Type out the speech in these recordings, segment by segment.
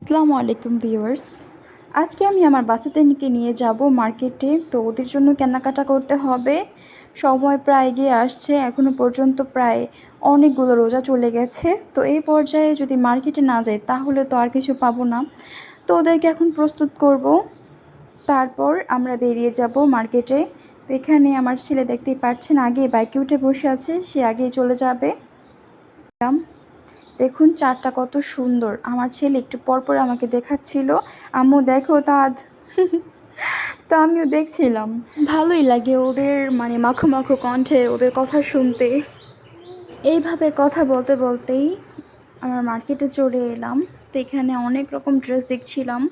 আসসালামু আলাইকুম ভিউয়ার্স। আজকে আমি আমার বাচ্চাদেরকে নিয়ে যাব মার্কেটে। তো ওদের জন্য কেনাকাটা করতে হবে। সময় প্রায় এগিয়ে আসছে। এখনও পর্যন্ত প্রায় অনেকগুলো রোজা চলে গেছে। তো এই পর্যায়ে যদি মার্কেটে না যাই তাহলে তো আর কিছু পাবো না। তো ওদেরকে এখন প্রস্তুত করব। তারপর আমরা বেরিয়ে যাব মার্কেটে। তো এখানে আমার ছেলে দেখতেই পাচ্ছেন আগেই বাইকে উঠে বসে আছে। সে আগেই চলে যাবে। দেখুন চারটা কত সুন্দর। আমার ছেলে একটু পরপর আমাকে দেখাচ্ছিল, আম্মু দেখো তাজ। তো আমিও দেখছিলাম। ভালোই লাগে ওদের মাখো মাখো কণ্ঠে ওদের কথা শুনতে। এইভাবে কথা বলতে বলতেই আমার মার্কেটে চলে এলাম। তো এখানে অনেক রকম ড্রেস দেখছিলাম,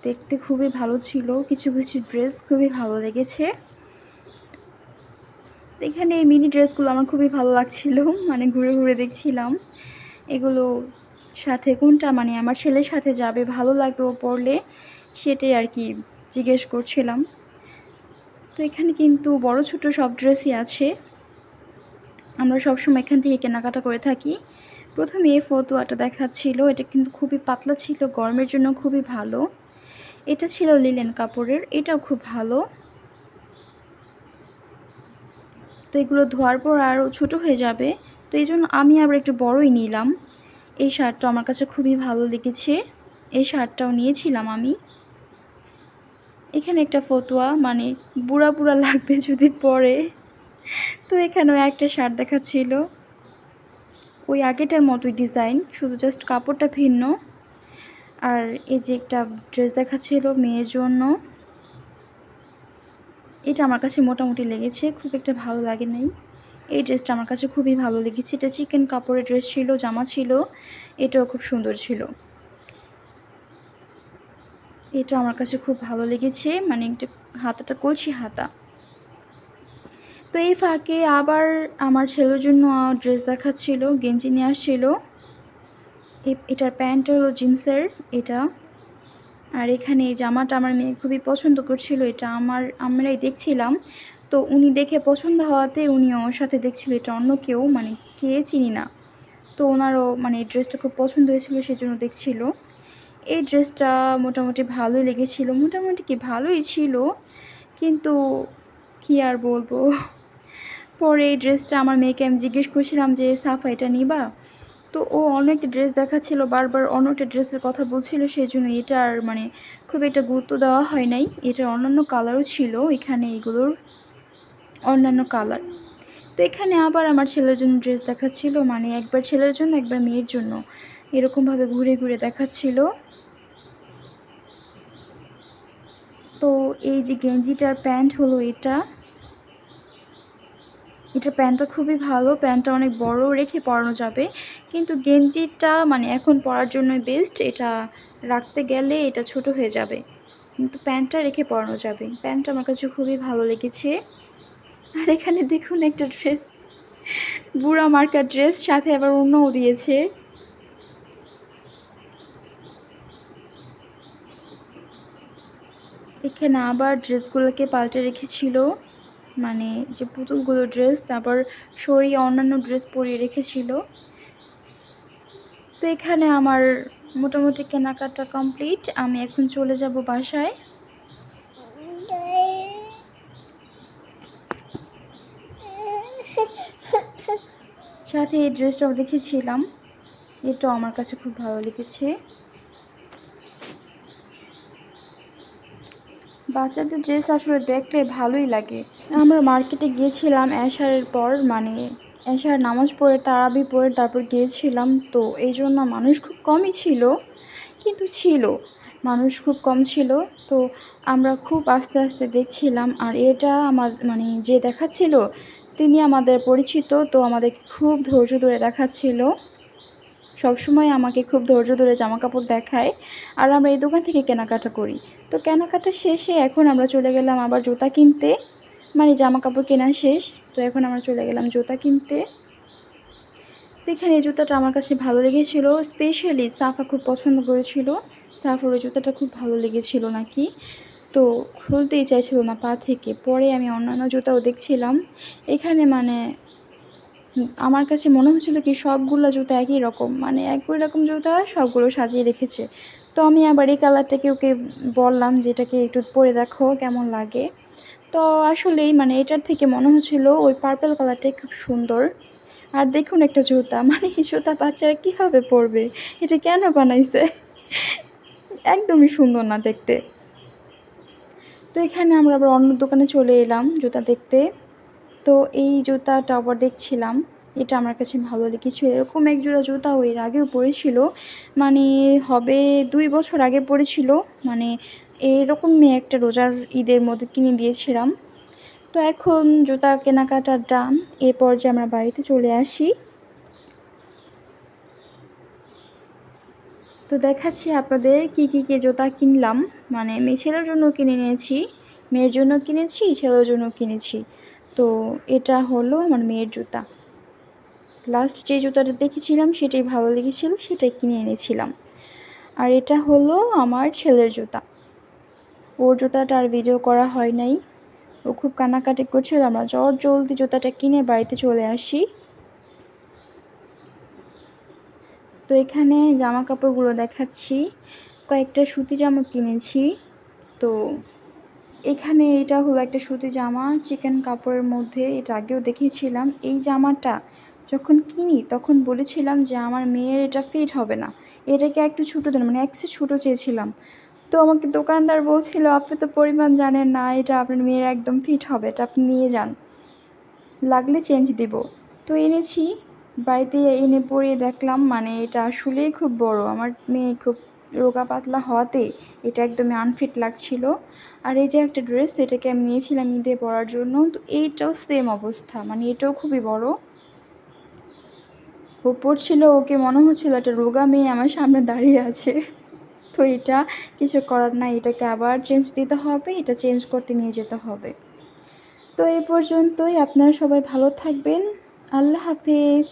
দেখতে খুবই ভালো ছিল। কিছু কিছু ড্রেস খুবই ভালো লেগেছে। তো এখানে এই মিনি ড্রেসগুলো আমার খুবই ভালো লাগছিল, ঘুরে ঘুরে দেখছিলাম এগুলো। সাথে কোনটা আমার ছেলের সাথে যাবে, ভালো লাগবে ও পরলে, সেটাই আর কি জিজ্ঞেস করছিলাম। তো এখানে কিন্তু বড় ছোট সব ড্রেসই আছে। আমরা সবসময় এখান থেকে কেনাকাটা করে থাকি। প্রথমে এই ফতুয়াটা দেখাচ্ছিল, এটা কিন্তু খুবই পাতলা ছিল, গরমের জন্য খুবই ভালো। এটা ছিল লিনেন কাপড়ের, এটাও খুব ভালো। তো এগুলো ধোয়ার পর আরও ছোটো হয়ে যাবে, তো এই জন্য আমি আবার একটু বড়ই নিলাম। এই শার্টটা আমার কাছে খুবই ভালো লেগেছে, এই শার্টটাও নিয়েছিলাম আমি। এখানে একটা ফতুয়া, বুড়া বুড়া লাগবে যদি পরে। তো এখানেও একটা শার্ট দেখাচ্ছিল, ওই আগেটার মতোই ডিজাইন, শুধু জাস্ট কাপড়টা ভিন্ন। আর এই যে একটা ড্রেস দেখাচ্ছিল মেয়ের জন্য, এটা আমার কাছে মোটামুটি লেগেছে, খুব একটা ভালো লাগে নাই। এই ড্রেসটা আমার কাছে খুবই ভালো লেগেছে, এটা চিকেন কাপড়ের ড্রেস ছিল, জামা ছিল, এটাও খুব সুন্দর ছিল। এটা আমার কাছে খুব ভালো লেগেছে, একটা হাতাটা কলসি হাতা। তো এই ফাঁকে আবার আমার ছেলের জন্য ড্রেস দেখাচ্ছিল, গেঞ্জি নিয়ে আসছিল। এটার প্যান্ট হলো জিন্সের এটা। আর এখানে এই জামাটা আমার মেয়ে খুবই পছন্দ করছিল, এটা আমরাই দেখছিলাম। তো উনি দেখে পছন্দ হওয়াতে উনিও ওর সাথে দেখছিল, এটা অন্য কেউ কে চিনি না। তো ওনারও এই ড্রেসটা খুব পছন্দ হয়েছিল, সেজন্য দেখছিল। এই ড্রেসটা মোটামুটি ভালোই লেগেছিল, মোটামুটি কি ভালোই ছিল, কিন্তু কি আর বলবো। পরে এই ড্রেসটা আমার মেয়েকে আমি জিজ্ঞেস করছিলাম যে সাফা এটা নিবা, তো ও অন্য একটা ড্রেস দেখাচ্ছিল, বারবার অন্য একটা ড্রেসের কথা বলছিল, সেই জন্য এটার খুব একটা গুরুত্ব দেওয়া হয় নাই। এটার অন্যান্য কালারও ছিল, এখানে এগুলোর অন্যান্য কালার। তো এখানে আবার আমার ছেলের জন্য ড্রেস দেখাচ্ছিল, একবার ছেলের জন্য একবার মেয়ের জন্য, এরকমভাবে ঘুরে ঘুরে দেখাচ্ছিল। তো এই যে গেঞ্জিটার প্যান্ট হলো এটার প্যান্টটা খুবই ভালো, প্যান্টটা অনেক বড় রেখে পরানো যাবে, কিন্তু গেঞ্জিটা এখন পরার জন্যই বেস্ট। এটা রাখতে গেলে এটা ছোট হয়ে যাবে, কিন্তু প্যান্টটা রেখে পরানো যাবে। প্যান্টটা আমার কাছে খুবই ভালো লেগেছে। আর এখানে দেখুন একটা ড্রেস, বুড়া মার্কা ড্রেস, সাথে আবার অন্যও দিয়েছে। এখানে আবার ড্রেসগুলোকে পাল্টে রেখেছিল, যে পুতুলগুলো ড্রেস আবার সরিয়ে অন্যান্য ড্রেস পরিয়ে রেখেছিল। তো এখানে আমার মোটামুটি কেনাকাটা কমপ্লিট, আমি এখন চলে যাব বাসায়। সাথে এই ড্রেসটাও দেখেছিলাম, এটাও আমার কাছে খুব ভালো লেগেছে। বাচ্চাদের ড্রেস আসলে দেখলে ভালোই লাগে। আমরা মার্কেটে গিয়েছিলাম এশারের পর, এশার নামাজ পড়ে তারাবি পড়ে তারপর গিয়েছিলাম। তো এই জন্য মানুষ খুব কমই ছিল, কিন্তু ছিল, মানুষ খুব কম ছিল। তো আমরা খুব আস্তে আস্তে দেখছিলাম। আর এটা আমার যে দেখাচ্ছিল তিনি আমাদের পরিচিত, তো আমাদেরকে খুব ধৈর্য ধরে দেখাচ্ছিল, সবসময় আমাকে খুব ধৈর্য ধরে জামা কাপড় দেখায়। আর আমরা এই দোকান থেকে কেনাকাটা করি। তো কেনাকাটা শেষে এখন আমরা চলে গেলাম আবার জুতা কিনতে, জামা কাপড় কেনা শেষ, তো এখন আমরা চলে গেলাম জুতা কিনতে। তো এখানে এই জুতাটা আমার কাছে ভালো লেগেছিল, স্পেশালি সাফা খুব পছন্দ করেছিল, সাফার ওই জুতাটা খুব ভালো লেগেছিল নাকি, তো খুলতেই চাইছিল না পা থেকে। পরে আমি অন্যান্য জুতাও দেখছিলাম, এখানে আমার কাছে মনে হচ্ছিল কি সবগুলো জুতা একই রকম, মানে একই রকম জুতা সবগুলো সাজিয়ে রেখেছে। তো আমি আবার এই কালারটাকে ওকে বললাম যে এটাকে একটু পরে দেখো কেমন লাগে। তো আসলেই মানে এটার থেকে মনে হচ্ছিল ওই পার্পল কালারটাই খুব সুন্দর। আর দেখুন একটা জুতা, মানে এই জুতা বাচ্চারা কীভাবে পরবে, এটা কেন বানাইছে, একদমই সুন্দর না দেখতে। তো এখানে আমরা আবার অন্য দোকানে চলে এলাম জুতা দেখতে। তো এই জুতাটা আবার দেখছিলাম, এটা আমার কাছে ভালো লেগেছিল। এরকম এক জোড়া জুতা ও এর আগেও পরেছিল, মানে হবে 2 বছর আগে পরেছিল, মানে এরকমই একটা রোজার ঈদের মধ্যে কিনে দিয়েছিলাম। তো এখন জুতা কেনাকাটা ডান, এরপর যে আমরা বাড়িতে চলে আসি। তো দেখাচ্ছি আপনাদের কী জুতা কিনলাম, মানে আমি ছেলের জন্য কিনে নিয়েছি, মেয়ের জন্য কিনেছি, ছেলের জন্য কিনেছি। তো এটা হলো আমার মেয়ের জুতা। লাস্ট যে জুতাটা দেখেছিলাম সেটাই ভালো লেগেছিলো, সেটাই কিনে এনেছিলাম। আর এটা হলো আমার ছেলের জুতা। ওর জুতাটা আর ভিডিও করা হয় নাই, ও খুব কান্নাকাটি করছিল। আমরা জলদি জুতাটা কিনে বাড়িতে চলে আসি। তো এখানে জামা কাপড়গুলো দেখাচ্ছি, কয়েকটা সুতি জামা কিনেছি। তো এখানে এটা হলো একটা সুতি জামা চিকেন কাপড়ের মধ্যে, এটা আগেও দেখিয়েছিলাম। এই জামাটা যখন কিনি তখন বলেছিলাম যে আমার মেয়ের এটা ফিট হবে না, এটাকে একটু ছোটো দেন, মানে এক সাইজ ছোটো চেয়েছিলাম। তো আমাকে দোকানদার বলছিল আপনি তো পরিমাণ জানেন না, এটা আপনার মেয়ের একদম ফিট হবে, এটা আপনি নিয়ে যান, লাগলে চেঞ্জ দিব। তো এনেছি, বাড়িতে এনে পরিয়ে দেখলাম, মানে এটা আসলেই খুব বড়। আমার মেয়ে খুব রোগা পাতলা হওয়াতে এটা একদমই আনফিট লাগছিল। আর এই যে একটা ড্রেস, এটাকে আমি নিয়েছিলাম ঈদে পরার জন্য, তো এইটাও সেম অবস্থা, মানে এটাও খুবই বড়। ও পড়ছিল, ওকে মনে হচ্ছিল একটা রোগা মেয়ে আমার সামনে দাঁড়িয়ে আছে। তো এটা কিছু করার নাই, এটাকে আবার চেঞ্জ দিতে হবে, এটা চেঞ্জ করতে নিয়ে যেতে হবে। তো এই পর্যন্তই, আপনারা সবাই ভালো থাকবেন। আল্লাহ হাফেজ।